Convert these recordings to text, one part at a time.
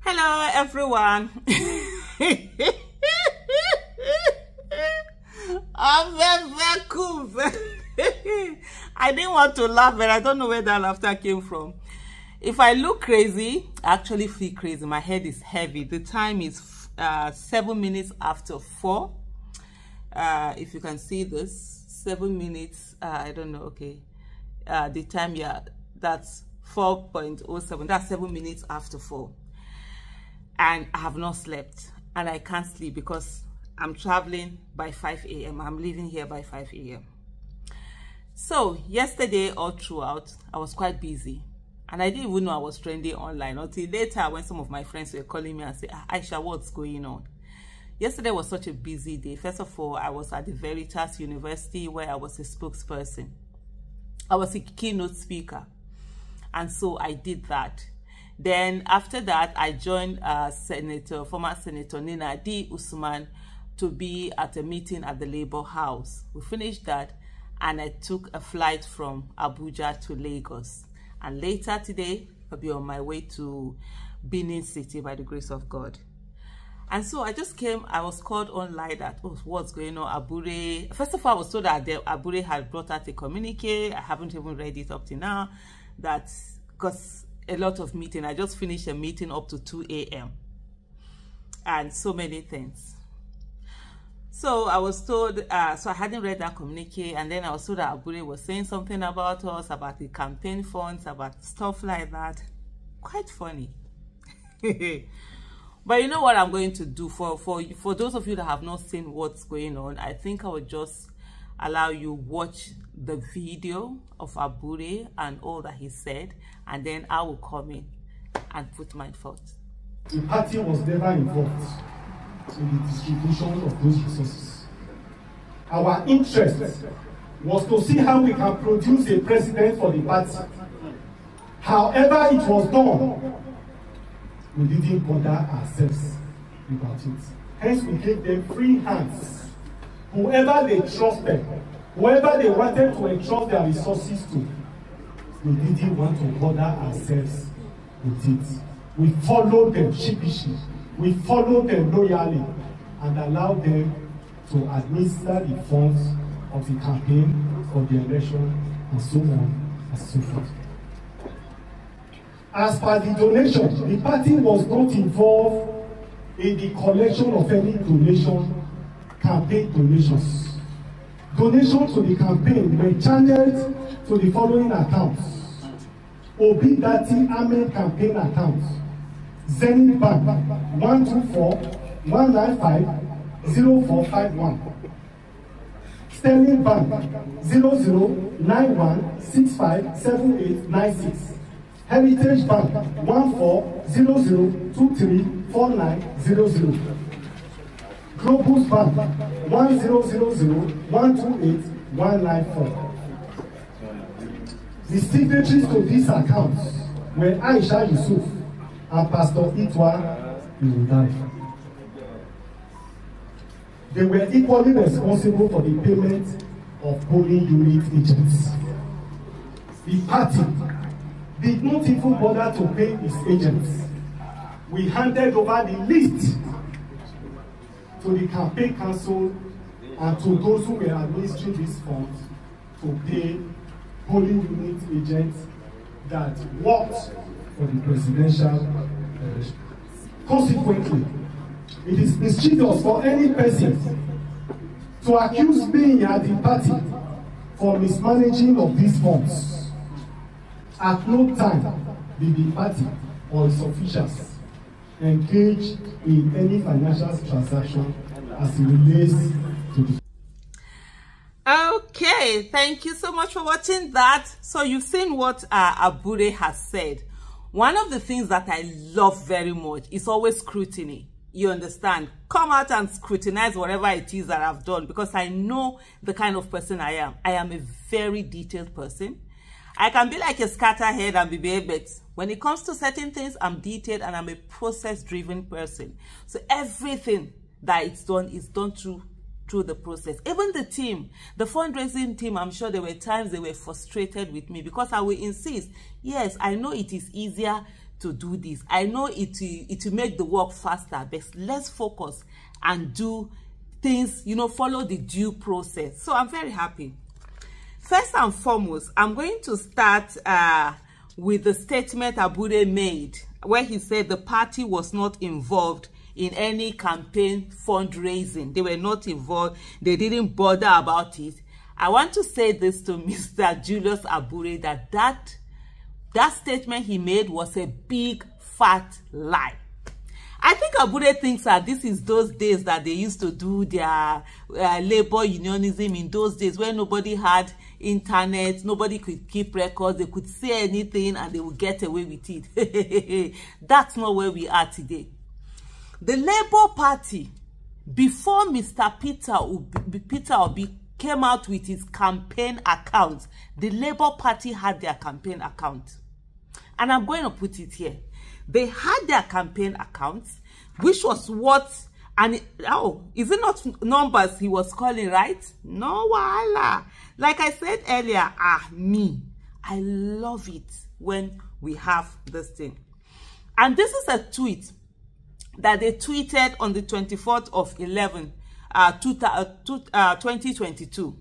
Hello everyone. I'm very cool. I didn't want to laugh, but I don't know where that laughter came from. If I look crazy, I actually feel crazy. My head is heavy. The time is 7 minutes after 4. If you can see this, 7 minutes. I don't know. Okay, the time, yeah, that's 4.07. That's 7 minutes after 4. And I have not slept, and I can't sleep because I'm traveling by 5 a.m. I'm leaving here by 5 a.m. So yesterday all throughout, I was quite busy, and I didn't even know I was trending online until later when some of my friends were calling me and say, Aisha, what's going on? Yesterday was such a busy day. First of all, I was at the Veritas University where I was a spokesperson. I was a keynote speaker, and so I did that. Then after that, I joined former Senator Nina D. Usman to be at a meeting at the Labour House. We finished that, and I took a flight from Abuja to Lagos. And later today, I'll be on my way to Benin City by the grace of God. And so I just came, I was called online that, oh, what's going on, Abure? First of all, I was told that Abure had brought out a communique. I haven't even read it up to now. That's because a lot of meeting. I just finished a meeting up to 2 a.m. and so many things. So I was told, so I hadn't read that communique, and then I was told that Abure was saying something about us, about the campaign funds, about stuff like that. Quite funny. But you know what I'm going to do for those of you that have not seen what's going on, I think I will just allow you watch the video of Abure and all that he said, and then I will come in and put my thoughts. The party was never involved in the distribution of those resources. Our interest was to see how we can produce a president for the party. However it was done, we didn't bother ourselves about it. Hence we gave them free hands. Whoever they trusted, whoever they wanted to entrust their resources to, we didn't want to bother ourselves with it. We followed them sheepishly. We followed them loyally and allowed them to administer the funds of the campaign, of the election, and so on and so forth. As per the donation, the party was not involved in the collection of any donation, campaign donations. Donations to the campaign were channeled to the following accounts: Obi Dati Ahmed campaign account, Zenith Bank 124-195-0451, Sterling Bank 0091657896, Heritage Bank 1400234900, Globus Bank 1000128194. The signatories to these accounts were Aisha Yesufu and Pastor Itwa Irudari. They were equally responsible for the payment of polling unit agents. The party did not even bother to pay its agents. We handed over the list to the campaign council and to those who were administering these funds to pay polling unit agents that worked for the presidential election. Consequently, it is mischievous for any person to accuse me and the party for mismanaging of these funds. At no time did the party or its officials engage in any financial transaction as it relates to the. Okay, thank you so much for watching that. So you've seen what Abure has said. One of the things that I love very much is always scrutiny. You understand? Come out and scrutinize whatever it is that I've done, because I know the kind of person I am. I am a very detailed person. I can be like a scatterhead and be but when it comes to certain things, I'm detailed and I'm a process-driven person. So everything that is done through the process. Even the team, the fundraising team, I'm sure there were times they were frustrated with me because I will insist, yes, I know it is easier to do this. I know it will make the work faster, but let's focus and do things, you know, follow the due process. So I'm very happy. First and foremost, I'm going to start with the statement Abure made, where he said the party was not involved in any campaign fundraising. They were not involved. They didn't bother about it. I want to say this to Mr. Julius Abure, that statement he made was a big fat lie. I think Abure thinks that this is those days that they used to do their labor unionism, in those days when nobody had internet, nobody could keep records, they could say anything and they would get away with it. That's not where we are today. The Labour Party, before Mr. Peter Obi came out with his campaign account, the Labour Party had their campaign account. And I'm going to put it here. They had their campaign accounts, which was what, and is it not numbers he was calling, right? No, wala. Like I said earlier, I love it when we have this thing. And this is a tweet that they tweeted on the 24th of 11, 2022.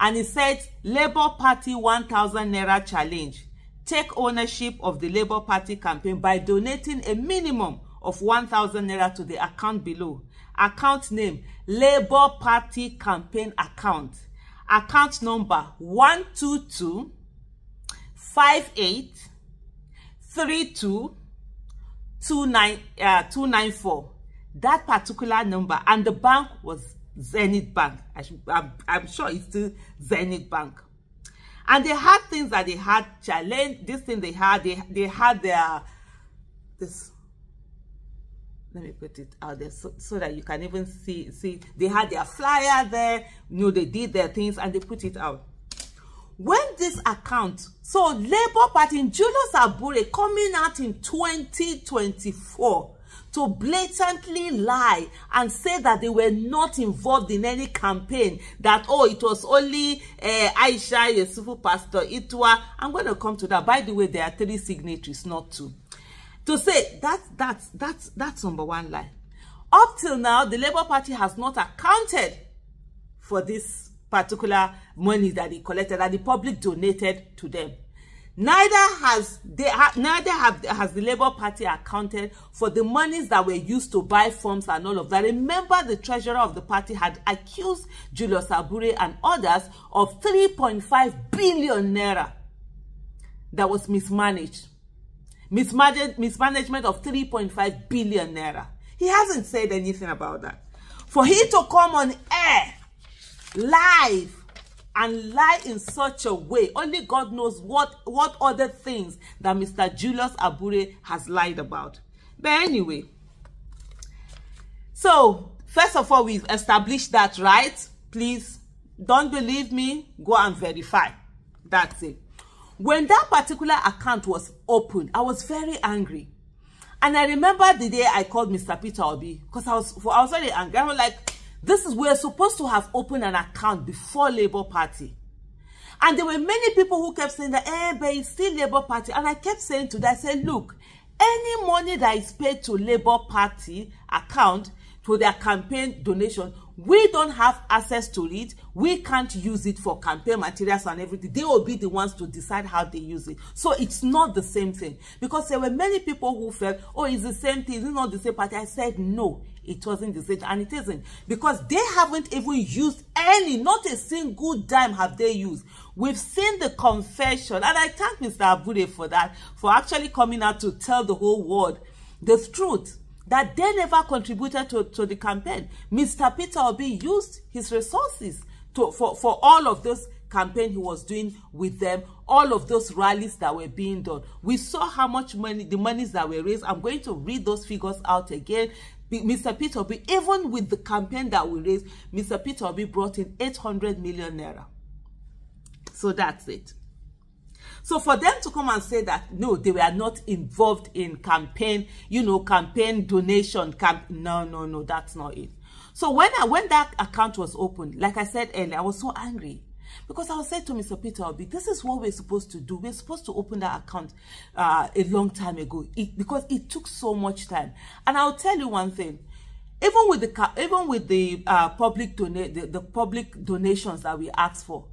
And it said, Labour Party 1,000 Naira challenge. Take ownership of the Labour Party campaign by donating a minimum of 1,000 Naira to the account below. Account name, Labour Party campaign account. Account number 122 58 32 294. That particular number, and the bank was Zenith Bank. I'm sure it's still Zenith Bank. And they had things that they had challenge. This thing they had their this. Let me put it out there so that you can even see. They had their flyer there. You know, they did their things and they put it out. When this account, so Labour Party, Julius Abure coming out in 2024 to blatantly lie and say that they were not involved in any campaign, that, oh, it was only Aisha Yesufu, Pastor Itwa. I'm going to come to that. By the way, there are 3 signatories, not 2. To say that's number one lie. Up till now, the Labour Party has not accounted for this particular money that they collected, that the public donated to them. Neither has the Labour Party accounted for the monies that were used to buy forms and all of that. Remember, the treasurer of the party had accused Julius Abure and others of 3.5 billion naira that was mismanaged. Mismanagement of 3.5 billion naira. He hasn't said anything about that. For he to come on air, live, and lie in such a way, only God knows what other things that Mr. Julius Abure has lied about. But anyway, so first of all, we've established that, right? Please don't believe me, go and verify. That's it. When that particular account was opened, I was very angry. And I remember the day I called Mr. Peter Obi, because I was very angry. I was like, we're supposed to have opened an account before Labour Party. And there were many people who kept saying that, but it's still Labour Party. And I kept saying to them, I said, look, any money that is paid to Labour Party account for their campaign donation, we don't have access to it. We can't use it for campaign materials and everything. They will be the ones to decide how they use it. So it's not the same thing. Because there were many people who felt, oh, it's the same thing. It's not the same party. I said, no, it wasn't the same. And it isn't. Because they haven't even used any, not a single dime have they used. We've seen the confession. And I thank Mr. Abure for that, for actually coming out to tell the whole world the truth, that they never contributed to the campaign. Mr. Peter Obi used his resources for all of this campaign he was doing with them, all of those rallies that were being done. We saw how much money, the monies that were raised. I'm going to read those figures out again. Mr. Peter Obi, even with the campaign that we raised, Mr. Peter Obi brought in 800 million naira. So that's it. So for them to come and say that, no, they were not involved in campaign, you know, campaign donation, no, that's not it. So when that account was opened, like I said earlier, I was so angry. Because I was saying to Mr. Peter Obi, this is what we're supposed to do. We're supposed to open that account a long time ago, because it took so much time. And I'll tell you one thing. Even with the public donations that we asked for,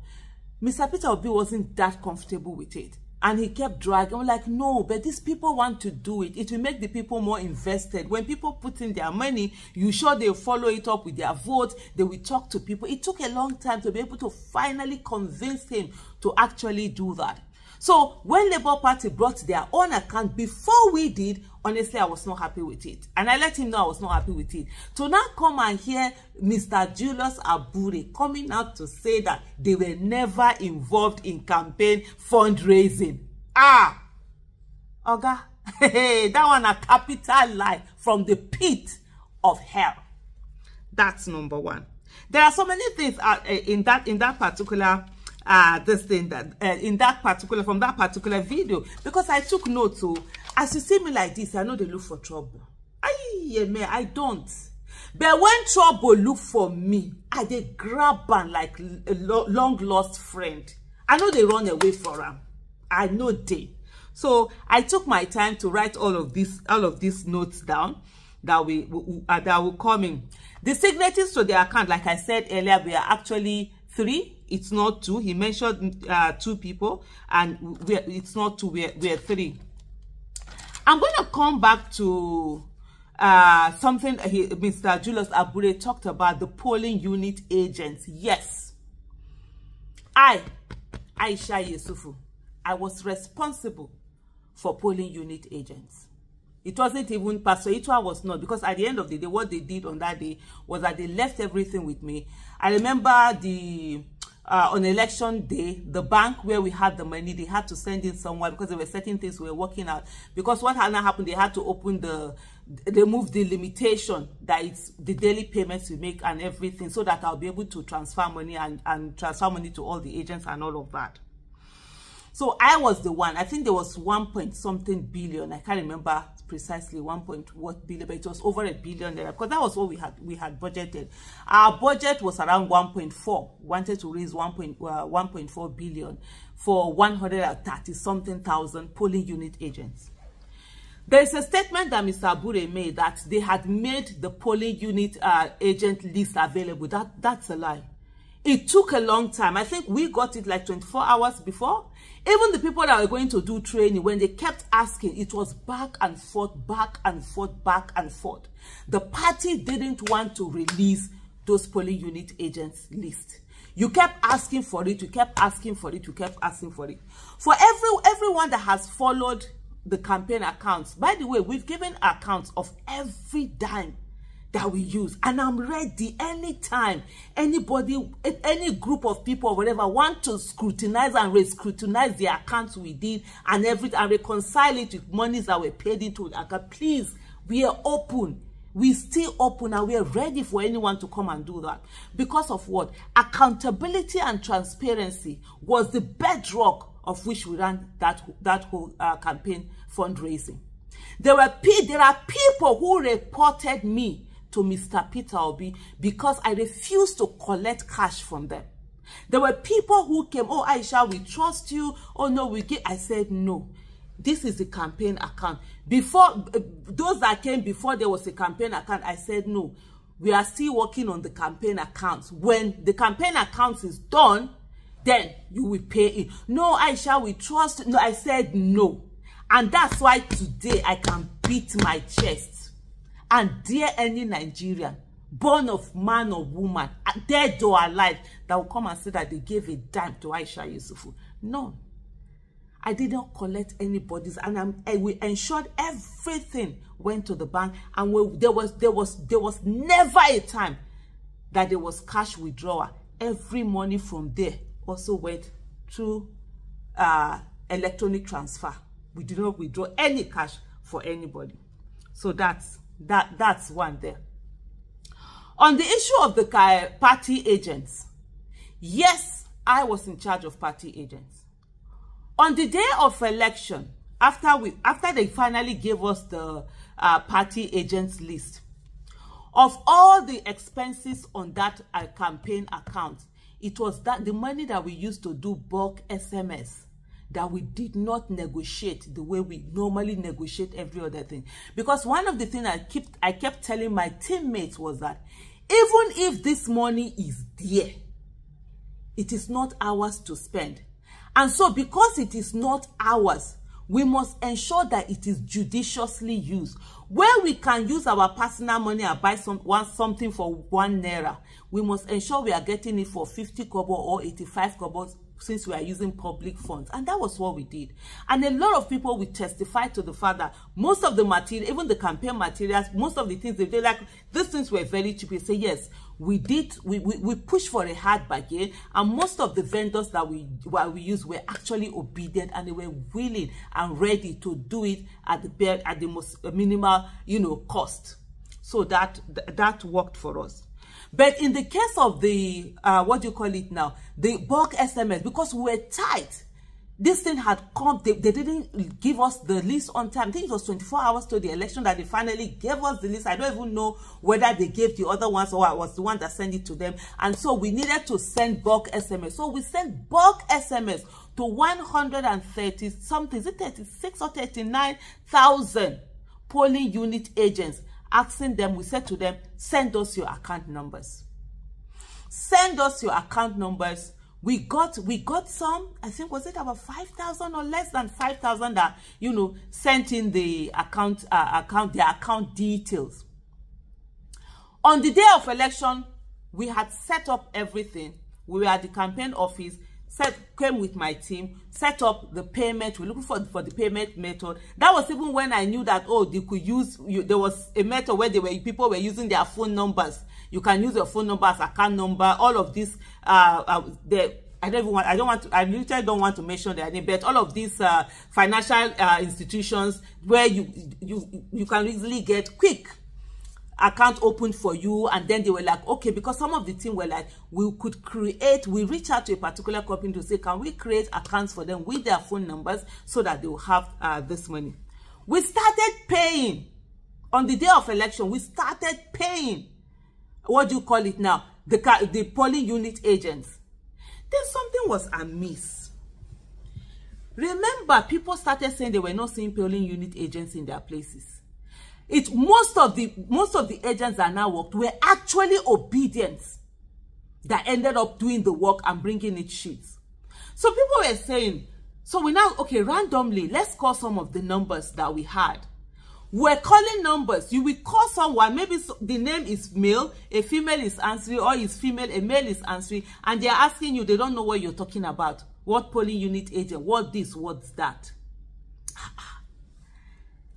Mr. Peter Obi wasn't that comfortable with it. And he kept dragging. I'm like, no, but these people want to do it. It will make the people more invested. When people put in their money, you sure they'll follow it up with their vote. They will talk to people. It took a long time to be able to finally convince him to actually do that. So when Labour Party brought their own account before we did, honestly, I was not happy with it. And I let him know I was not happy with it. To now come and hear Mr. Julius Abure coming out to say that they were never involved in campaign fundraising. Oga, that one a capital lie from the pit of hell. That's number one. There are so many things in that particular from that particular video, because I took notes. So as you see me like this, I know they look for trouble. I don't. But when trouble look for me, they grab and like a long lost friend. I know they run away from them. I know they. So I took my time to write all of these notes down that will come in. The signatories to the account, like I said earlier, we are actually 3. It's not 2. He mentioned 2 people, and it's not 2. We're 3. I'm going to come back to something Mr. Julius Abure talked about, the polling unit agents. Yes, Aisha Yesufu, I was responsible for polling unit agents. It wasn't even Pastor Itwa was not, because at the end of the day, what they did on that day was that they left everything with me. I remember on election day, the bank where we had the money, they had to send in someone because there were certain things we were working out. Because what had not happened, they had to open they moved the limitation that it's the daily payments we make and everything, so that I'll be able to transfer money and transfer money to all the agents and all of that. So I was the one. I think there was 1.something billion. I can't remember precisely 1.what billion, but it was over $1 billion because that was what we had budgeted. Our budget was around 1.4. Wanted to raise 1.4 billion for 130-something thousand polling unit agents. There is a statement that Mr. Abure made that they had made the polling unit agent list available. That's a lie. It took a long time. I think we got it like 24 hours before. Even the people that were going to do training, when they kept asking, it was back and forth, back and forth, back and forth. The party didn't want to release those polling unit agents list. You kept asking for it, you kept asking for it, you kept asking for it. For everyone that has followed the campaign accounts, by the way, we've given accounts of every dime that we use, and I'm ready anytime anybody, any group of people or whatever want to scrutinize and re-scrutinize the accounts we did and everything and reconcile it with monies that were paid into the account. Please, we are open. We still open, and we are ready for anyone to come and do that. Because of what? Accountability and transparency was the bedrock of which we ran that whole campaign fundraising. There are people who reported me to Mr. Peter Obi because I refused to collect cash from them. There were people who came, oh, Aisha, we trust you. Oh, no, we get. I said, no, this is the campaign account. Before, those that came before there was a campaign account, I said, no, we are still working on the campaign accounts. When the campaign accounts is done, then you will pay it. No, Aisha, we trust. No, I said no. And that's why today I can beat my chest. And dare any Nigerian, born of man or woman, dead or alive, that will come and say that they gave a dime to Aisha Yesufu. No. I didn't collect anybody's, and we ensured everything went to the bank, and there was never a time that there was cash withdrawal. Every money from there also went through electronic transfer. We did not withdraw any cash for anybody. So that's one there. On the issue of the party agents, yes, I was in charge of party agents. On the day of election, after they finally gave us the party agents list, of all the expenses on that campaign account, It was that the money that we used to do bulk SMS that we did not negotiate the way we normally negotiate every other thing. Because one of the things I kept telling my teammates was that even if this money is there, it is not ours to spend. And so because it is not ours, we must ensure that it is judiciously used. Where we can use our personal money and buy something for 1 naira, we must ensure we are getting it for 50 kobo or 85 kobo, since we are using public funds. And that was what we did. And a lot of people will testify to the fact that most of the material, even the campaign materials, most of the things they like, these things were very cheap. We say, yes, we did, we pushed for a hard bargain, and most of the vendors that we used were actually obedient, and they were willing and ready to do it at the most minimal, cost. So that worked for us. But in the case of the, what do you call it now? The bulk SMS, because we were tight, this thing had come, they didn't give us the list on time. I think it was 24 hours to the election that they finally gave us the list. I don't even know whether they gave the other ones or I was the one that sent it to them. And so we needed to send bulk SMS. So we sent bulk SMS to 130 something, is it 36 or 39,000 polling unit agents, asking them, we said to them, send us your account numbers. Send us your account numbers. We got some, I think, was it about 5,000 or less than 5,000 that, sent in the their account details. On the day of election, we had set up everything. We were at the campaign office, came with my team, set up the payment. We're looking for the payment method. That was even when I knew that, they could use, there was a method where people were using their phone numbers. You can use your phone number as account number. All of this, I literally don't want to mention their name, but all of these financial institutions where you can easily get quick account opened for you. And then they were like, okay, because some of the team were like, we reach out to a particular company to say, can we create accounts for them with their phone numbers so that they will have this money. We started paying on the day of election. We started paying, what do you call it now, the polling unit agents. Then something was amiss. Remember, people started saying they were not seeing polling unit agents in their places. Most of the agents that now worked were actually obedient, that ended up doing the work and bringing it sheets. So people were saying, so we now, okay, randomly, let's call some of the numbers that we had. We're calling numbers. You will call someone, maybe the name is male, a female is answering, or is female, a male is answering, and they're asking you, they don't know what you're talking about. What polling unit agent, what this, what's that?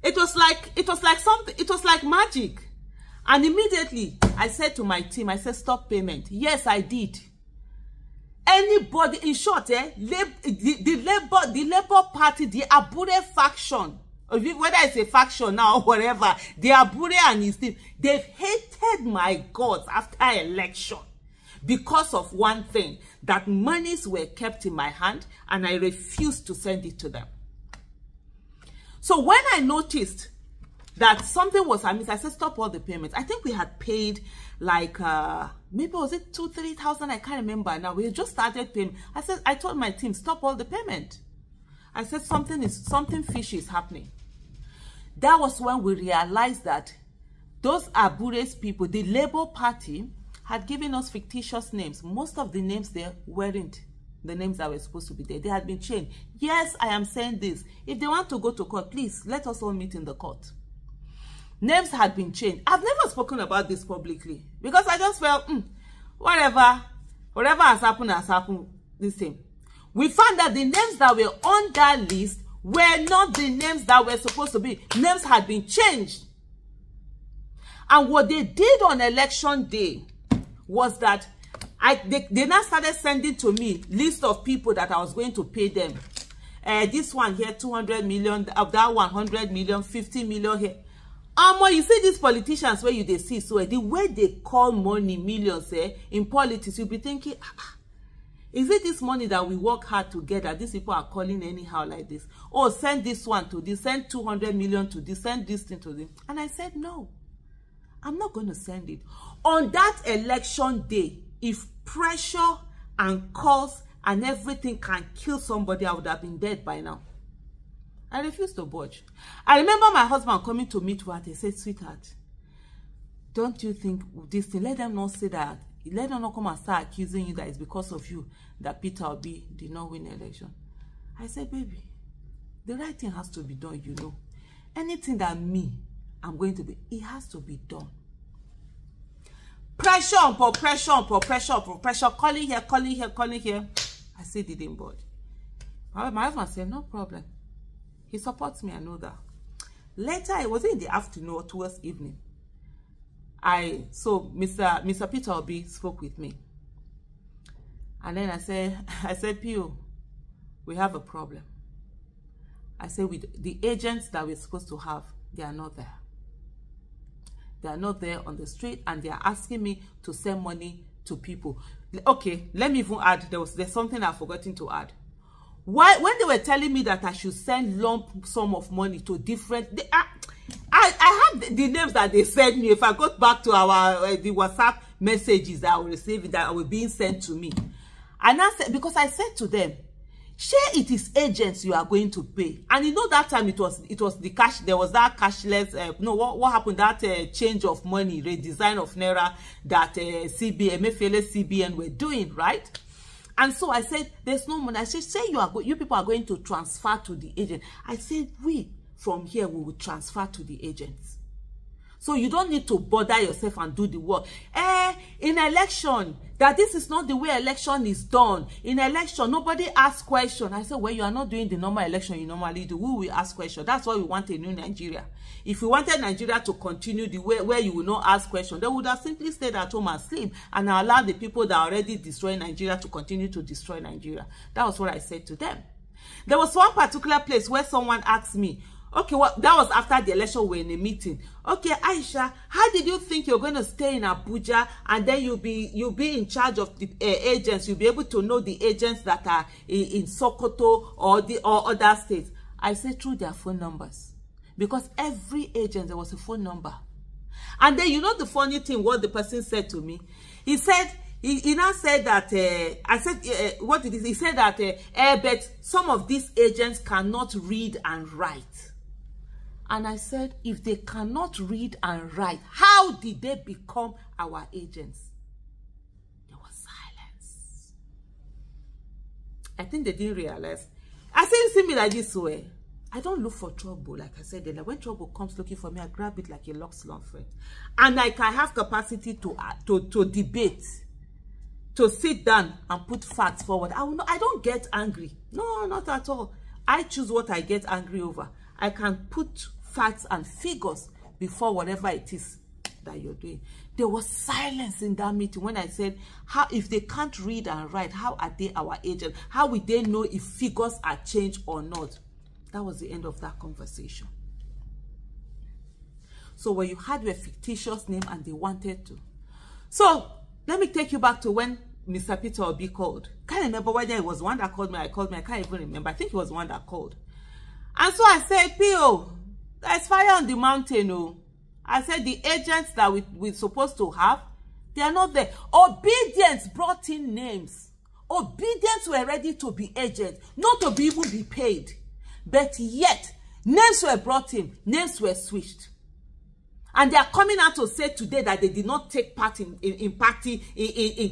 It was like magic. And immediately I said to my team, I said, stop payment. Yes, I did. Anybody, in short, the Labour Party, the Abure faction, whether it's a faction now or whatever, the Abure and his team, they've hated my guts after election because of one thing, that monies were kept in my hand and I refused to send it to them. So when I noticed that something was amiss, I said, stop all the payments. I think we had paid like, maybe was it 2,000-3,000? I can't remember now. We just started paying. I told my team, stop all the payment. I said, something fishy is happening. That was when we realized that those Abure'S people, the Labour Party, had given us fictitious names. Most of the names there weren't the names that were supposed to be there. They had been changed. Yes, I am saying this. If they want to go to court, please let us all meet in the court. Names had been changed. I've never spoken about this publicly because I just felt, whatever has happened this thing. We found that the names that were on that list were not the names that were supposed to be. Names had been changed. And what they did on election day was that they now started sending to me list of people that I was going to pay them. This one here, 200 million, that 100 million, 50 million here. You see these politicians where they see, so the way they call money, millions, in politics, you'll be thinking, is it this money that we work hard to get that these people are calling anyhow like this? Oh, send this one to this, send 200 million to this, send this thing to this. And I said, no, I'm not going to send it. On that election day, if pressure and curse and everything can kill somebody, I would have been dead by now. I refused to budge. I remember my husband coming to meet her. He said, sweetheart, don't you think this thing, let them not say that, let them not come and start accusing you that it's because of you that Peter Obi did not win the election. I said, baby, the right thing has to be done, you know. Anything that I'm going to be, it has to be done. Pressure upon pressure upon pressure upon pressure, calling here, calling here, calling here. I still didn't budge. My husband said, no problem. He supports me, I know that. Later, it was in the afternoon or towards evening. So Mr. Peter Obi spoke with me. And then I said, Pio, we have a problem. I said, with the agents that we're supposed to have, they are not there. They are not there on the street, and they are asking me to send money to people. Okay, let me even add, there's something I've forgotten to add. When they were telling me that I should send lump sum of money to different, I have the names that they sent me. If I go back to the WhatsApp messages that I will receive, that were being sent to me, and I said, because I said to them, share it is agents you are going to pay. And you know, that time it was the cash, there was that cashless, no, what happened, that change of money, redesign of Naira that CBN were doing, right? And so I said, there's no money. I said, say you people are going to transfer to the agent. I said, from here, we will transfer to the agents. So you don't need to bother yourself and do the work. In election, that this is not the way election is done. In election, nobody asks questions. I said, well, you are not doing the normal election you normally do. We will ask questions. That's why we want a new Nigeria. If we wanted Nigeria to continue the way where you will not ask questions, they would have simply stayed at home and sleep and allow the people that are already destroying Nigeria to continue to destroy Nigeria. That was what I said to them. There was one particular place where someone asked me, okay, well, that was after the election, we were in a meeting. Okay, Aisha, how did you think you're going to stay in Abuja and then you'll be in charge of the agents? You'll be able to know the agents that are in Sokoto or other states. I said through their phone numbers. Because every agent, there was a phone number. And then, you know the funny thing, what the person said to me? He said, he now said that, I said, what did he say? He said that, but some of these agents cannot read and write. And I said, if they cannot read and write, how did they become our agents? There was silence. I think they didn't realize. I said, you see me like this way. I don't look for trouble, like I said. Like when trouble comes looking for me, I grab it like a locked slum friend. And like I have capacity to debate, to sit down and put facts forward. I don't get angry. No, not at all. I choose what I get angry over. I can put facts and figures before whatever it is that you're doing. There was silence in that meeting when I said, how, if they can't read and write, how are they our agent? How will they know if figures are changed or not? That was the end of that conversation. So when you had your fictitious name and they wanted to. So let me take you back to when Mr. Peter Obi called. Can't remember whether it was one that called me. I can't even remember. I think it was one that called. And so I said, Pio, there's fire on the mountain. Oh. I said, the agents that we're supposed to have, they are not there. Obedience brought in names. Obedience were ready to be agents, not to be even be paid. But yet, names were brought in, names were switched. And they are coming out to say today that they did not take part in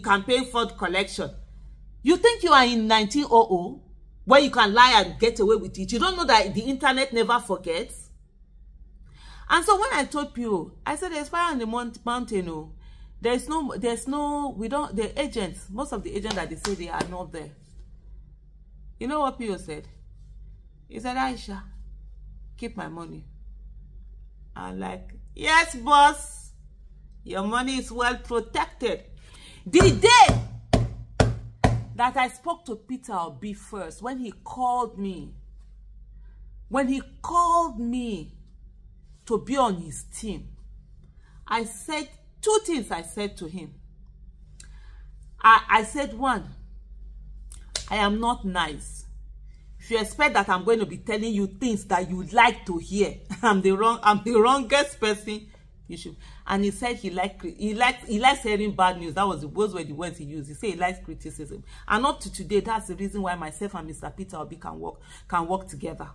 campaign fund collection. You think you are in 1900, where you can lie and get away with it? You don't know that the internet never forgets? And so when I told people, I said, there's fire on the mountain. Oh. The agents, most of the agents that they say they are not there. You know what Pio said? He said, Aisha, keep my money. I'm like, yes, boss. Your money is well protected. The day that I spoke to Peter Obi first, when he called me to be on his team, I said two things. I said to him. I said, one, I am not nice. If you expect that I'm going to be telling you things that you'd like to hear, I'm the wrongest person You should. And he said he likes hearing bad news. Those were the words he used. He said he likes criticism. And up to today, that's the reason why myself and Mr. Peter Obi can work together.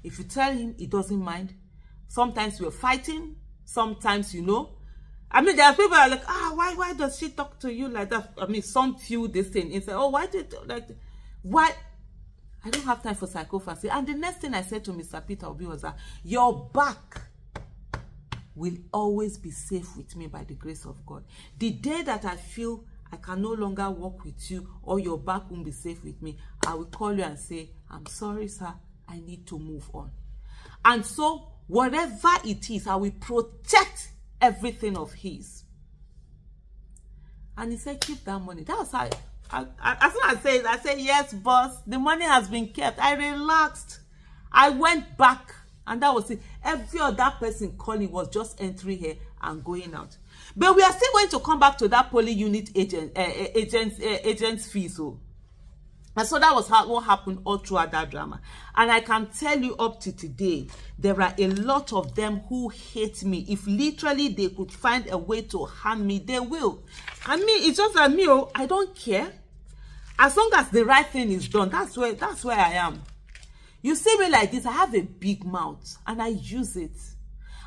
If you tell him, he doesn't mind. Sometimes we're fighting. Sometimes, you know. I mean, there are people who are like, why does she talk to you like that? I mean, some feel this thing and say, oh, why did like why? I don't have time for psychopathy. And the next thing I said to Mr. Peter Obi was that your back will always be safe with me by the grace of God. The day that I feel I can no longer work with you or your back won't be safe with me, I will call you and say, I'm sorry, sir, I need to move on. And so, whatever it is, I will protect everything of his. And he said, keep that money. That was how as soon as I said, yes, boss, the money has been kept. I relaxed. I went back. And that was it. Every other person calling was just entering here and going out. But we are still going to come back to that polling unit agent's fees. And so that was what happened all throughout that drama. And I can tell you up to today, there are a lot of them who hate me. If literally they could find a way to harm me, they will. I mean, it's just like me, I don't care. As long as the right thing is done, that's where I am. You see me like this, I have a big mouth and I use it.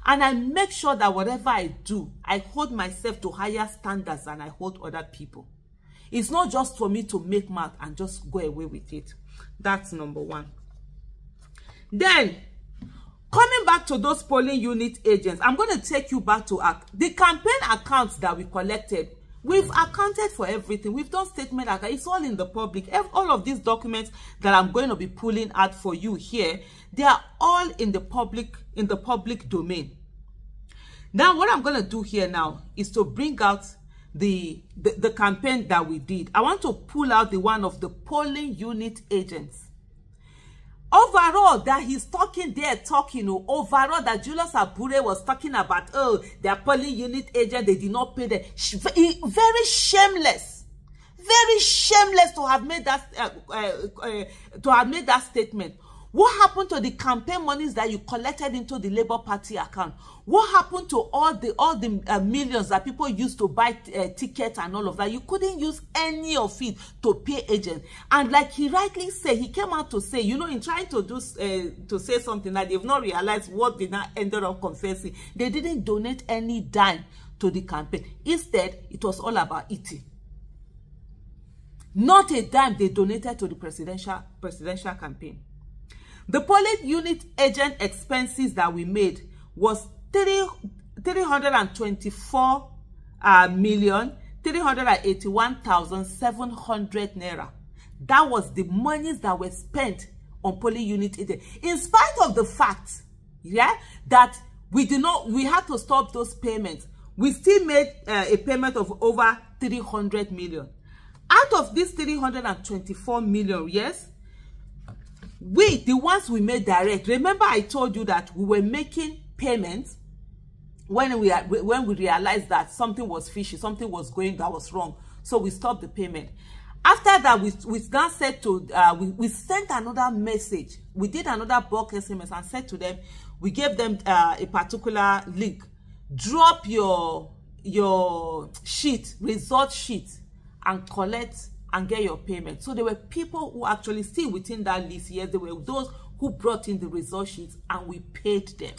And I make sure that whatever I do, I hold myself to higher standards than I hold other people. It's not just for me to make mouth and just go away with it. That's number one. Then, coming back to those polling unit agents, I'm going to take you back to the campaign accounts that we collected. We've accounted for everything. We've done statement account. It's all in the public. All of these documents that I'm going to be pulling out for you here, they are all in the public domain. Now, what I'm going to do here now is to bring out the campaign that we did. I want to pull out the one of the polling unit agents. Overall, that he's talking overall that Julius Abure'S was talking about, their polling unit agent, they did not pay them. Very shameless to have made that statement. What happened to the campaign monies that you collected into the Labour Party account? What happened to all the millions that people used to buy tickets and all of that? You couldn't use any of it to pay agents. And like he rightly said, he came out to say, you know, in trying to say something that they've not realized what they now ended up confessing. They didn't donate any dime to the campaign. Instead, it was all about eating. Not a dime they donated to the presidential campaign. The polling unit agent expenses that we made was 324,381,700 naira. That was the monies that were spent on polling unit agents. In spite of the fact, that we had to stop those payments, we still made a payment of over 300 million. Out of this 324 million, yes, the ones we made direct. Remember, I told you that we were making payments when we realized that something was fishy, something was going that was wrong. So we stopped the payment. After that, we now said to we sent another message. We did another bulk SMS and said to them, we gave them a particular link. Drop your result sheet, and collect and get your payment. So there were people who actually still within that list. Yes, there were those who brought in the result sheets and we paid them.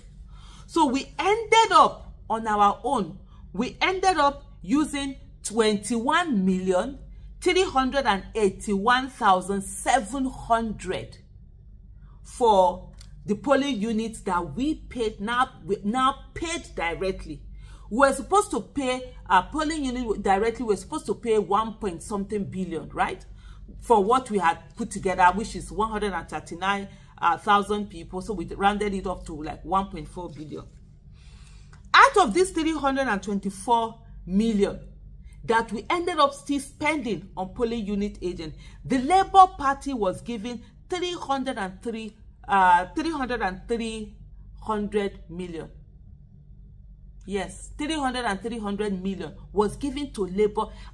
So we ended up on our own. We ended up using 21,381,700 for the polling units that we paid now paid directly. We were supposed to pay a polling unit directly. We were supposed to pay 1.something billion, right? For what we had put together, which is 139,000 people. So we rounded it up to like 1.4 billion. Out of this 324 million that we ended up still spending on polling unit agent, the Labour Party was given 300 million. Yes, 300 million was given to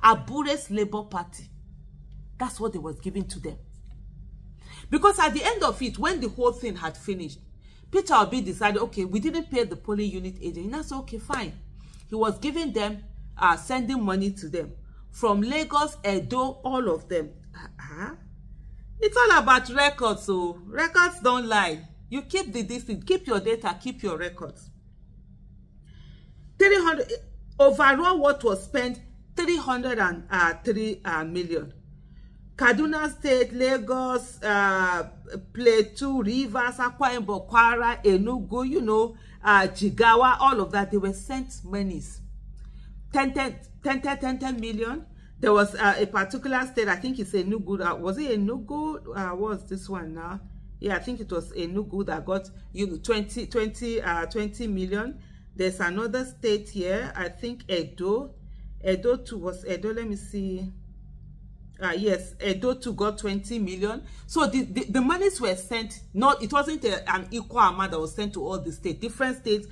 Abure'S Labour Party. That's what they was given to them. Because at the end of it, when the whole thing had finished, Peter Obi decided, okay, we didn't pay the polling unit agent. And I said, okay, fine. He was giving them, sending money to them. From Lagos, Edo, all of them. It's all about records, so records don't lie. You keep the distance, keep your data, keep your records. 300, overall what was spent, 303 million. Kaduna State, Lagos, Plateau, Rivers, Akwa Ibom, Kwara, Enugu, you know, Jigawa, all of that, they were sent monies. 10 million. There was a particular state, I think it's Enugu. Was it Enugu? What was this one now? Yeah, I think it was Enugu that got, you know, 20 million. There's another state here, I think Edo. Edo too was Edo, let me see. Yes, Edo too got 20 million. So the monies were sent, it wasn't an equal amount that was sent to all the states. Different states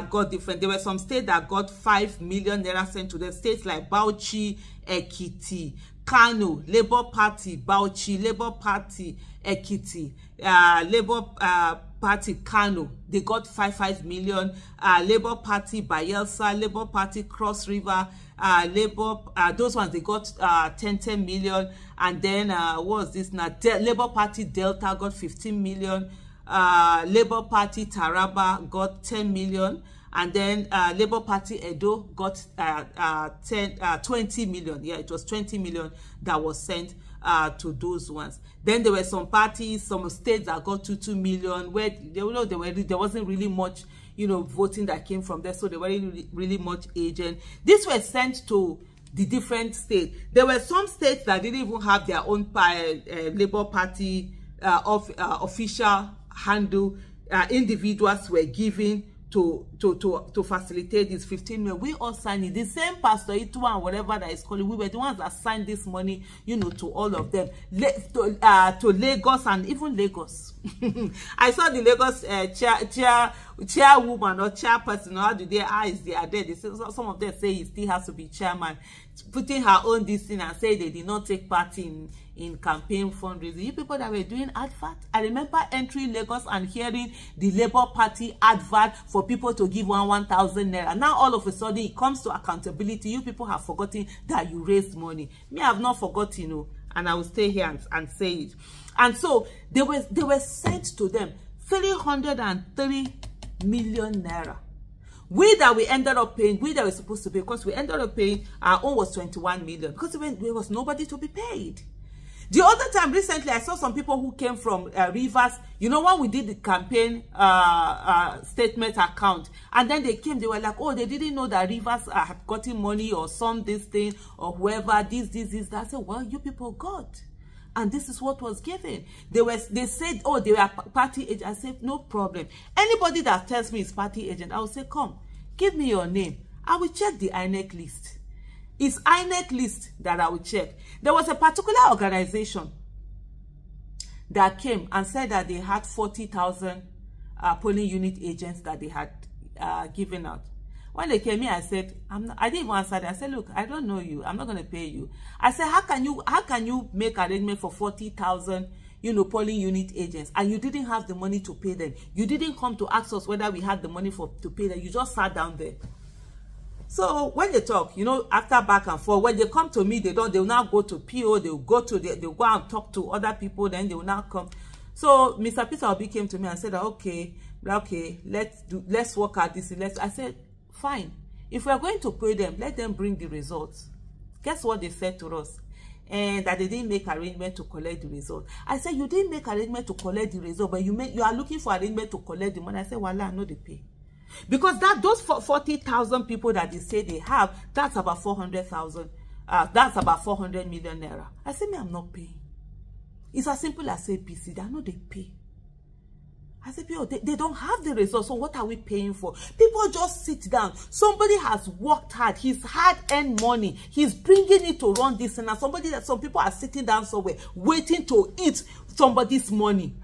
got different. There were some states that got 5 million naira sent to them. States like Bauchi, Ekiti, Kano, Labour Party, Bauchi, Labour Party, Ekiti, Labour Party, Kano, they got 5 million. Labour Party, Bayelsa, Labour Party, Cross River, Labour, those ones, they got 10 million. And then, what was this now? Labour Party, Delta got 15 million. Labour Party, Taraba got 10 million. And then Labour Party Edo got 20 million. Yeah, it was 20 million that was sent to those ones. Then there were some parties, some states that got 2 million, where there wasn't really much, you know, voting that came from there, so there weren't really much agent. These were sent to the different states. There were some states that didn't even have their own Labour Party official handle. Individuals were given to facilitate this 15 million. We all signed it. The same Pastor Itua and whatever that is calling, we were the ones that signed this money, you know, to all of them, to Lagos and even Lagos. I saw the Lagos chairwoman or chairperson, how do their eyes, they are there. They say, some of them say he still has to be chairman, putting her own this thing and say they did not take part in campaign fundraising. You people that were doing advert, I remember entering Lagos and hearing the Labour Party advert for people to give 1,000 naira. Now all of a sudden it comes to accountability. You people have forgotten that you raised money. Me, I have not forgotten, you know, and I will stay here and say it. And so they were sent to them 303 million naira. We ended up paying, we that were supposed to pay, because we ended up paying, our own was 21 million, because there was nobody to be paid. The other time, recently, I saw some people who came from Rivers. You know, when we did the campaign statement account, and then they came, they were like, oh, they didn't know that Rivers had gotten money or some this thing or whoever, this, that. I said, well, you people got. And this is what was given. They said, oh, they were party agent. I said, no problem. Anybody that tells me it's party agent, I will say, come, give me your name. I will check the INEC list. It's INEC list that I will check. There was a particular organization that came and said that they had 40,000 polling unit agents that they had given out. When they came here, I said, I didn't even answer that. I said, look, I don't know you. I'm not going to pay you. I said, how can you make arrangement for 40,000, you know, polling unit agents, and you didn't have the money to pay them? You didn't come to ask us whether we had the money to pay them. You just sat down there. So when they talk, you know, after back and forth, when they come to me, they will now go to PO, they'll go and talk to other people, then they will now come. So Mr. Peter Obi came to me and said, okay, let's work at this. I said, fine. If we are going to pay them, let them bring the results. Guess what they said to us? And that they didn't make arrangement to collect the result. I said, you didn't make arrangement to collect the result, but you are looking for arrangement to collect the money. I said, well, I know they pay. Because those 40,000 people that they say they have, that's about 400,000. That's about 400 million naira. I said, me, I'm not paying. It's as simple as APC. They know they pay. I said, people, they don't have the results. So what are we paying for? People just sit down. Somebody has worked hard. He's hard-earned money. He's bringing it to run this, and some people are sitting down somewhere waiting to eat somebody's money.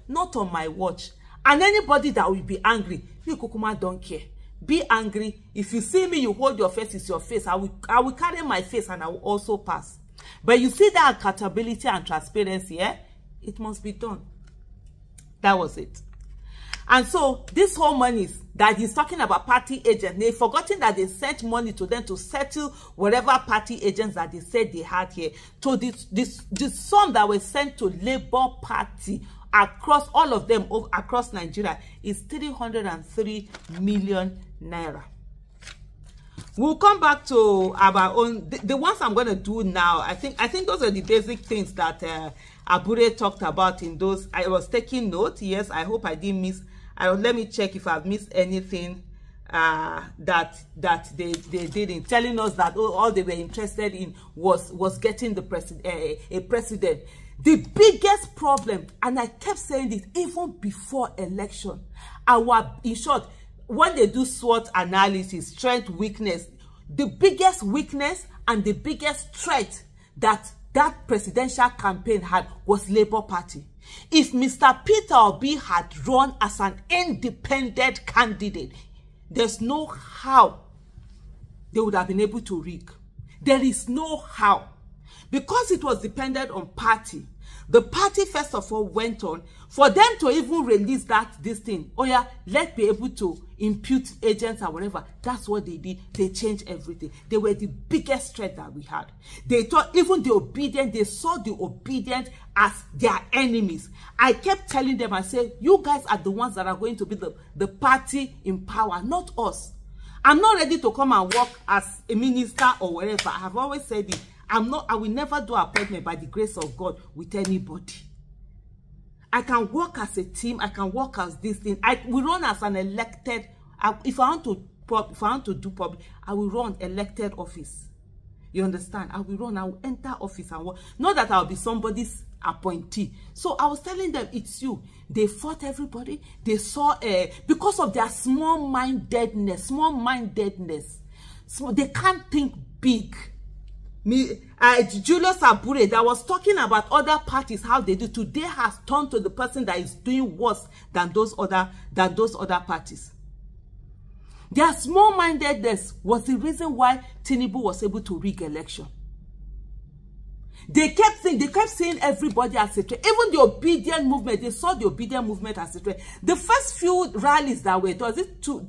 Not on my watch. And anybody that will be angry, you Kukuma don't care. Be angry. If you see me, you hold your face, it's your face. I will carry my face and I will also pass. But you see that accountability and transparency, it must be done. That was it. And so this whole money that he's talking about party agents, they've forgotten that they sent money to them to settle whatever party agents that they said they had here. So this sum that was sent to Labour Party across all of them across Nigeria is 303 million naira. We'll come back to our own, the ones I'm going to do now. I think those are the basic things that Abure talked about in those. I was taking note. Yes, I hope I didn't miss. Let me check if I've missed anything that they didn't, telling us that all they were interested in was getting the a president. The biggest problem, and I kept saying this even before election, in short, when they do SWOT analysis, strength, weakness, the biggest weakness and the biggest threat that presidential campaign had was Labour Party. If Mr. Peter Obi had run as an independent candidate, there's no how they would have been able to rig. There is no how. Because it was dependent on party. The party first of all went on for them to even release this thing. Oh yeah, let's be able to impute agents or whatever. That's what they did. They changed everything. They were the biggest threat that we had. They thought even the obedient, they saw the obedient as their enemies. I kept telling them, I said, you guys are the ones that are going to be the party in power, not us. I'm not ready to come and work as a minister or whatever. I have always said it. I will never do appointment by the grace of God with anybody. I can work as a team. I can work as this thing. We run as an elected. If I want to do public, I will run elected office. You understand? I will enter office and work. Not that I'll be somebody's appointee. So I was telling them, it's you. They fought everybody. They saw because of their small-mindedness. So they can't think big. Julius Abure that was talking about other parties, how they do today, has turned to the person that is doing worse than those other parties. Their small-mindedness was the reason why Tinubu was able to rig election. They kept seeing everybody as a threat. Even the obedient movement, they saw the obedient movement as a threat. The first few rallies that were done,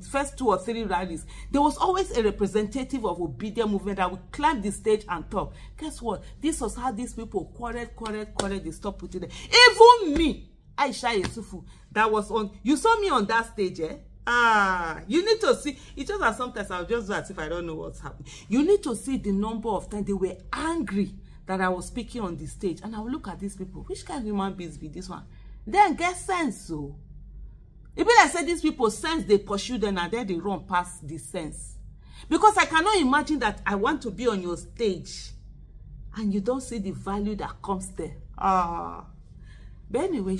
first 2 or 3 rallies, there was always a representative of obedient movement that would climb the stage and talk. Guess what? This was how these people quarreled, they stopped putting it. Even me, Aisha Yesufu, that was on, you saw me on that stage, eh? You need to see, it's just that sometimes I'll just do as if I don't know what's happening. You need to see the number of times they were angry that I was speaking on the stage, and I will look at these people. Which kind of human beings be this one? Then get sense, so. If I say these people sense, they pursue them, and then they run past the sense. Because I cannot imagine that I want to be on your stage, and you don't see the value that comes there. But anyway,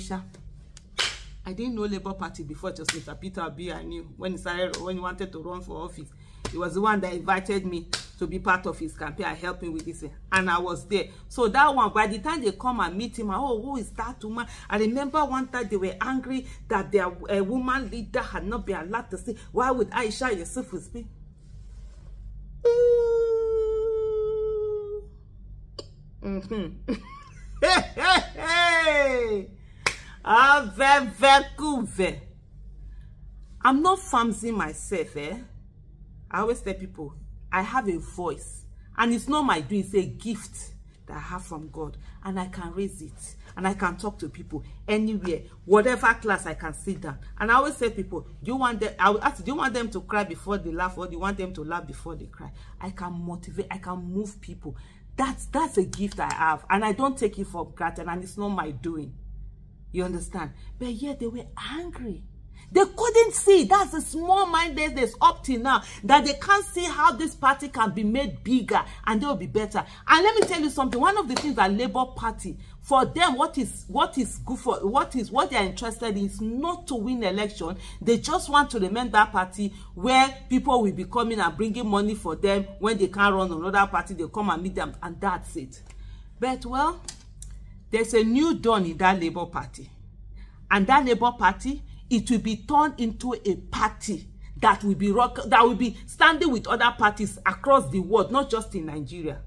I didn't know Labour Party before. Just Mr. Peter Obi, I knew when he wanted to run for office. He was the one that invited me to be part of his campaign. I helped him with this, and I was there. So that one, by the time they come and meet him, oh, who is that woman? I remember one time they were angry that their woman leader had not been allowed to say, why would Aisha Yesufu speak? I'm not fancying myself, eh? I always tell people, I have a voice, and it's not my doing, it's a gift that I have from God, and I can raise it, and I can talk to people anywhere, whatever class I can sit down. And I always say, people, do you want them to cry before they laugh, or do you want them to laugh before they cry? I can motivate, I can move people. That's a gift I have, and I don't take it for granted, and it's not my doing. You understand? But yet they were angry. They couldn't see. That's the small-mindedness up till now, that they can't see how this party can be made bigger and they will be better. And let me tell you something. One of the things that Labour Party, for them, what is good for, what they are interested in is not to win election. They just want to remain that party where people will be coming and bringing money for them. When they can't run another party, they come and meet them, and that's it. But well, there's a new dawn in that Labour Party, and that Labour Party, it will be turned into a party that will be standing with other parties across the world, not just in Nigeria.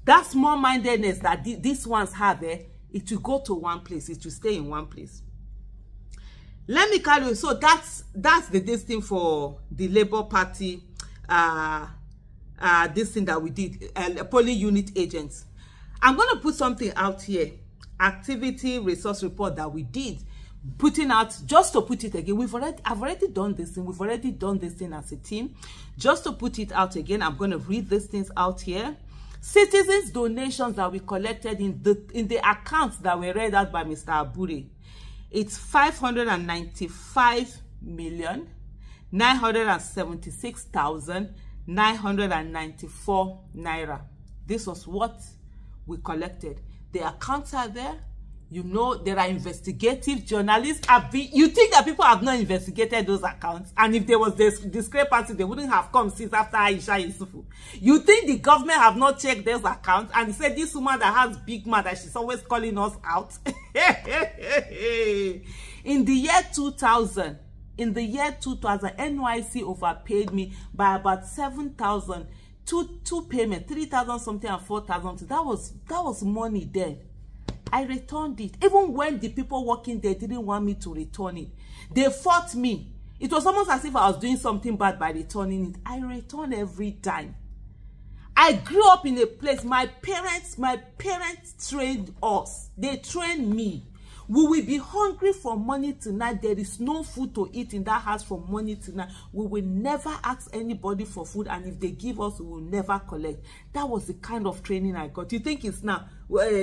That small-mindedness that these ones have, it will go to one place. It will stay in one place. Let me carry you. So that's the this thing for the Labour Party. This thing that we did, polling unit agents. I'm going to put something out here. Activity resource report that we did, putting out, just to put it again. I've already done this thing. We've already done this thing as a team. Just to put it out again, I'm going to read these things out here. Citizens' donations that we collected in the accounts that were read out by Mr. Abure. It's 595,976,994 naira. This was what we collected. The accounts are there. You know, there are investigative journalists. You think that people have not investigated those accounts? And if there was this discrepancy, they wouldn't have come since after Aisha Yesufu. You think the government have not checked those accounts and said this woman that has big mouth, that she's always calling us out? In the year 2000, NYC overpaid me by about 7,000. Two payments, 3,000 something and 4,000. That was money then. I returned it. Even when the people working there didn't want me to return it, they fought me. It was almost as if I was doing something bad by returning it. I return every time. I grew up in a place, my parents trained us. They trained me. We will be hungry for money tonight. There is no food to eat in that house for money tonight. We will never ask anybody for food, and if they give us, we will never collect. That was the kind of training I got. You think it's now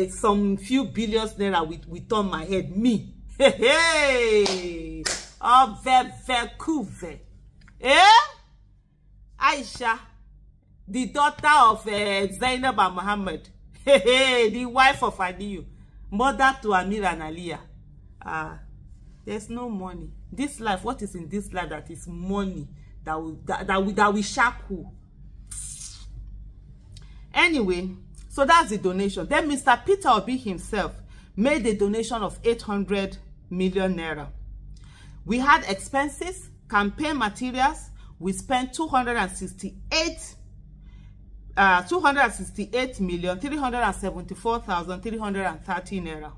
some few billions naira with on my head? Me. Hey, oh, very cool. Aisha, the daughter of Zainab and Muhammad, the wife of Adiyu, mother to Amir and Aliyah. There's no money. This life, what is in this life that is money that we shackle? Anyway, so that's the donation. Then Mr. Peter Obi himself made a donation of 800 million naira. We had expenses, campaign materials. We spent 268,374,330 naira.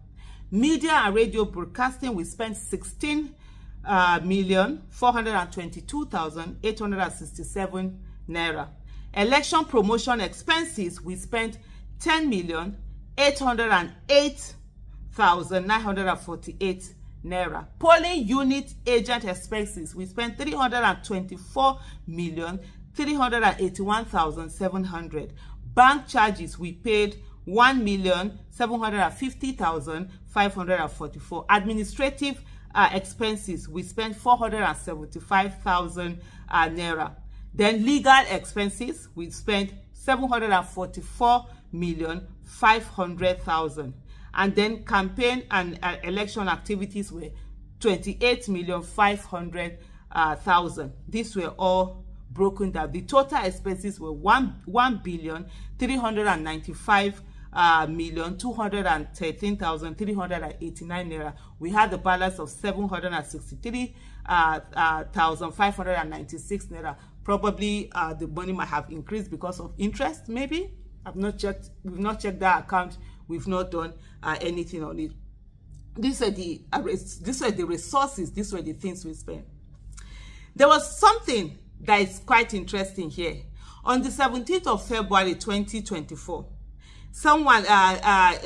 Media and radio broadcasting, we spent 16,422,867 naira. Election promotion expenses, we spent 10,808,948 naira. Polling unit agent expenses, we spent 324,381,700. Bank charges, we paid 1,750,544. Administrative expenses, we spent 475,000 naira. Then legal expenses, we spent 744,500,000. And then campaign and election activities were 28,500,000. These were all broken down. The total expenses were 1,395,213,389 naira. We had the balance of 763,596 naira. Probably the money might have increased because of interest, maybe. I've not checked. We've not checked that account. We've not done anything on it. These were the resources. These were the things we spent. There was something that is quite interesting here. On the 17th of February 2024, someone,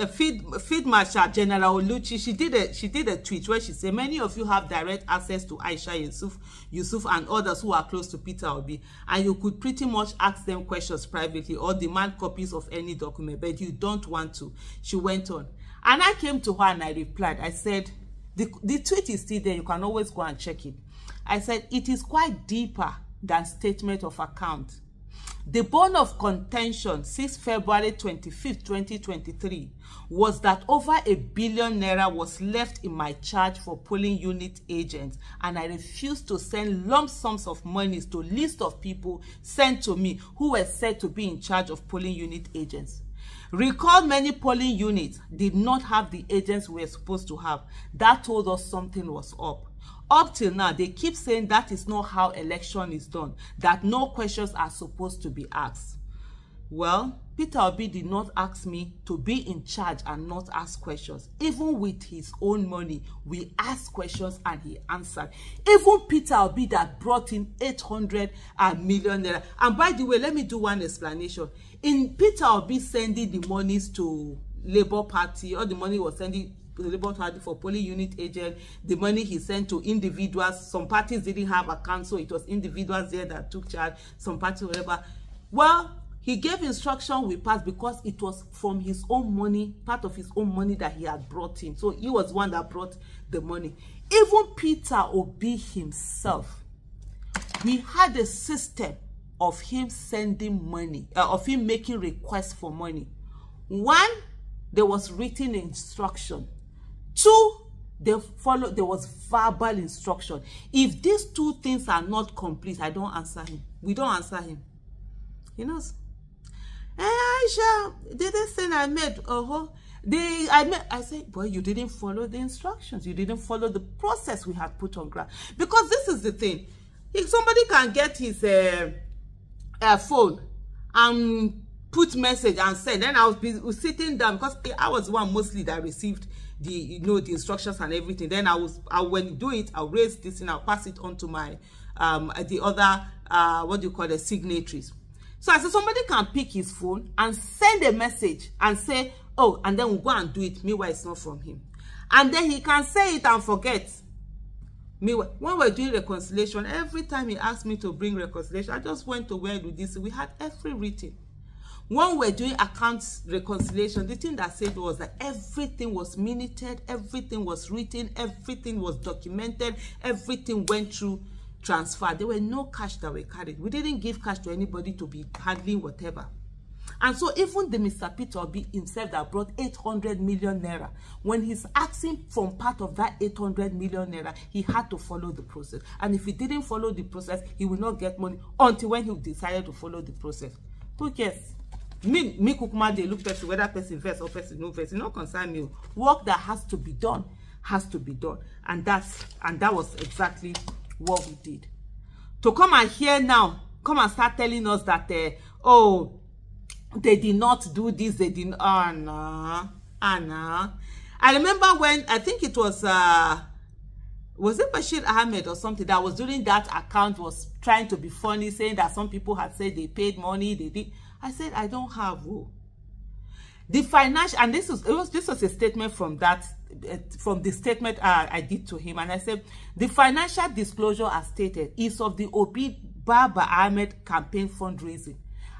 Field Marshal General Oluchi, she did a tweet where she said, many of you have direct access to Aisha Yesufu and others who are close to Peter Obi, and you could pretty much ask them questions privately or demand copies of any document, but you don't want to. She went on. And I came to her and I replied. I said, the tweet is still there. You can always go and check it. I said, it is quite deeper than statement of account. The bone of contention since February 25th, 2023 was that over 1 billion naira was left in my charge for polling unit agents, and I refused to send lump sums of monies to a list of people sent to me who were said to be in charge of polling unit agents. Recall many polling units did not have the agents we were supposed to have. That told us something was up. Up till now, they keep saying that is not how election is done, that no questions are supposed to be asked. Well, Peter Obi did not ask me to be in charge and not ask questions. Even with his own money, we asked questions and he answered. Even Peter Obi that brought in 800 million naira. And by the way, let me do one explanation. In Peter Obi sending the monies to Labour Party, all the money was sending to the Labour Party for polling unit agent, the money he sent to individuals. Some parties didn't have accounts, so it was individuals there that took charge, some parties, whatever. Well, he gave instruction we passed because it was from his own money, part of his own money that he had brought in. So he was one that brought the money. Even Peter Obi himself, we had a system of him sending money, of him making requests for money. One, there was written instruction. Two, there was verbal instruction. If these two things are not complete, I don't answer him. We don't answer him. He knows. Hey, Aisha, did they say I made? I said, boy, you didn't follow the instructions. You didn't follow the process we had put on ground. Because this is the thing. If somebody can get his phone and put message and send, then I was sitting down because I was the one mostly that received the the instructions and everything. Then when you do it, I'll raise this and I'll pass it on to my the other what do you call the signatories. So I said somebody can pick his phone and send a message and say, oh, and then we'll go and do it. Meanwhile, it's not from him. And then he can say it and forget. Meanwhile, when we're doing reconciliation, every time he asked me to bring reconciliation, I just went to where I do this. We had every written. When we're doing accounts reconciliation, the thing that said was that everything was minuted, everything was written, everything was documented, everything went through transfer. There were no cash that were carried. We didn't give cash to anybody to be handling whatever. And so even the Mr. Peter Obi himself that brought 800 million naira, when he's asking for part of that 800 million naira, he had to follow the process. And if he didn't follow the process, he will not get money until when he decided to follow the process. Who cares? Me kukuma they look at whether person first or person no first. It not concern me. Work that has to be done has to be done. And that was exactly what we did. To come and hear now, come and start telling us that oh, they did not do this, they didn't. Oh no. I remember when I think it was it Bashir Ahmed or something that was doing that account was trying to be funny, saying that some people had said they paid money, they did. I said I don't have the financial, and this was a statement from the statement I did to him, and I said the financial disclosure as stated is of the Obi Baba Ahmed campaign fundraising.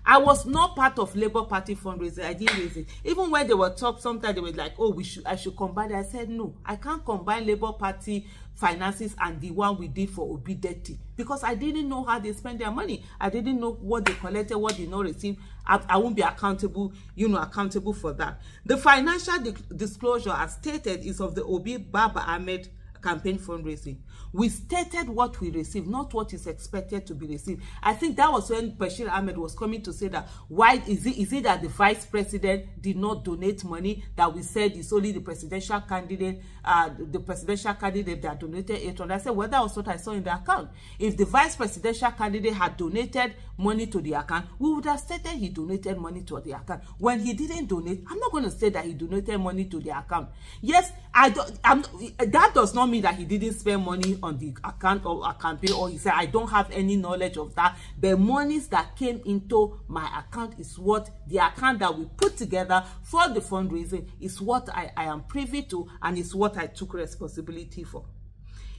I was not part of Labour Party fundraising. I didn't raise it. Even when they were talking, sometimes they were like, oh, I should combine it. I said, no, I can't combine Labour Party finances and the one we did for Obi Dirty, because I didn't know how they spend their money. I didn't know what they collected, what they not received. I won't be accountable, accountable for that. The financial disclosure as stated is of the Obi Baba Ahmed campaign fundraising. We stated what we received, not what is expected to be received. I think that was when Bashir Ahmed was coming to say that why is it that the vice president did not donate money, that we said it's only the presidential candidate that donated 800. I said, well, that was what I saw in the account. If the vice presidential candidate had donated money to the account, we would have stated he donated money to the account. When he didn't donate, I'm not going to say that he donated money to the account. Yes, that does not mean that he didn't spend money on the account or a campaign, or he said I don't have any knowledge of that. The monies that came into my account is what the account that we put together for the fundraising is what I am privy to, and is what I took responsibility for.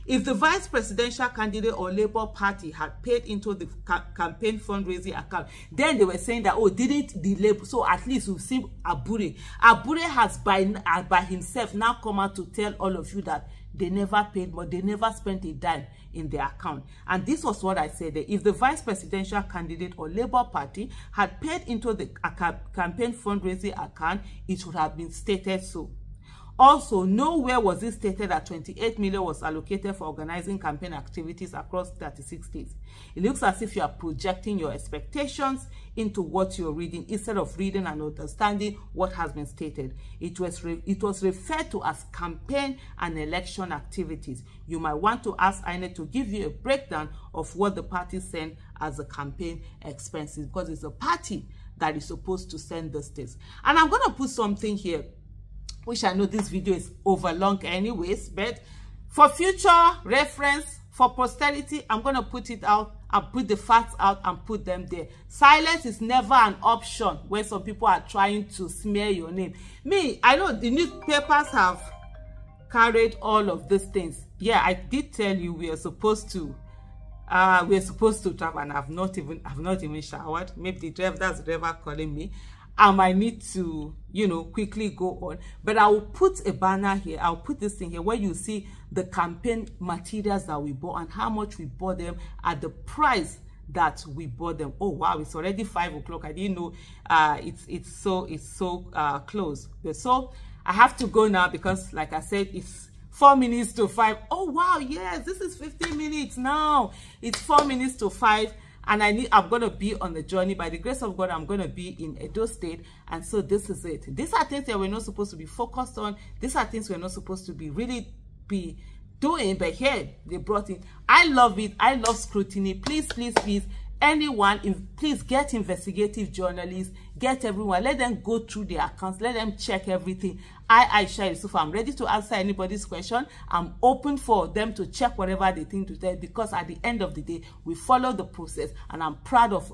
If the vice presidential candidate or Labour Party had paid into the campaign fundraising account, then they were saying that, oh, didn't the Labour, so at least we've seen Abure. Abure has by himself now come out to tell all of you that they never paid more, they never spent a dime in their account. And this was what I said, that if the vice presidential candidate or Labour Party had paid into the campaign fundraising account, it would have been stated so. Also, nowhere was it stated that 28 million was allocated for organizing campaign activities across 36 states. It looks as if you are projecting your expectations into what you're reading instead of reading and understanding what has been stated. It was referred to as campaign and election activities. You might want to ask INEC to give you a breakdown of what the party sent as the campaign expenses, because it's a party that is supposed to send these things. And I'm going to put something here, which I know this video is overlong anyways, but for future reference, for posterity, I'm going to put it out. I'll put the facts out and put them there. Silence is never an option when some people are trying to smear your name. Me, I know the newspapers have carried all of these things. Yeah, I did tell you we are supposed to travel, and I've not even showered. Maybe that's the driver calling me. I might need to, you know, quickly go on. But I will put a banner here. I'll put this thing here where you see the campaign materials that we bought and how much we bought them at the price that we bought them. Oh wow, it's already 5 o'clock. I didn't know it's so close. So I have to go now because, like I said, it's 4 minutes to 5. Oh wow, yes, this is 15 minutes now. It's 4 minutes to 5. And I'm going to be on the journey. By the grace of God, I'm going to be in Edo State. And so this is it. These are things that we're not supposed to be focused on. These are things we're not supposed to be really be doing. But here, they brought in. I love it. I love scrutiny. Please, please, please, anyone, please get investigative journalists. Get everyone. Let them go through their accounts. Let them check everything. Aisha Yesufu, I'm ready to answer anybody's question. I'm open for them to check whatever they think to tell, because at the end of the day, we follow the process, and I'm proud of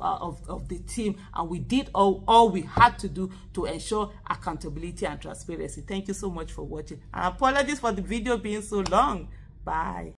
the team, and we did all we had to do to ensure accountability and transparency. Thank you so much for watching. And apologies for the video being so long. Bye.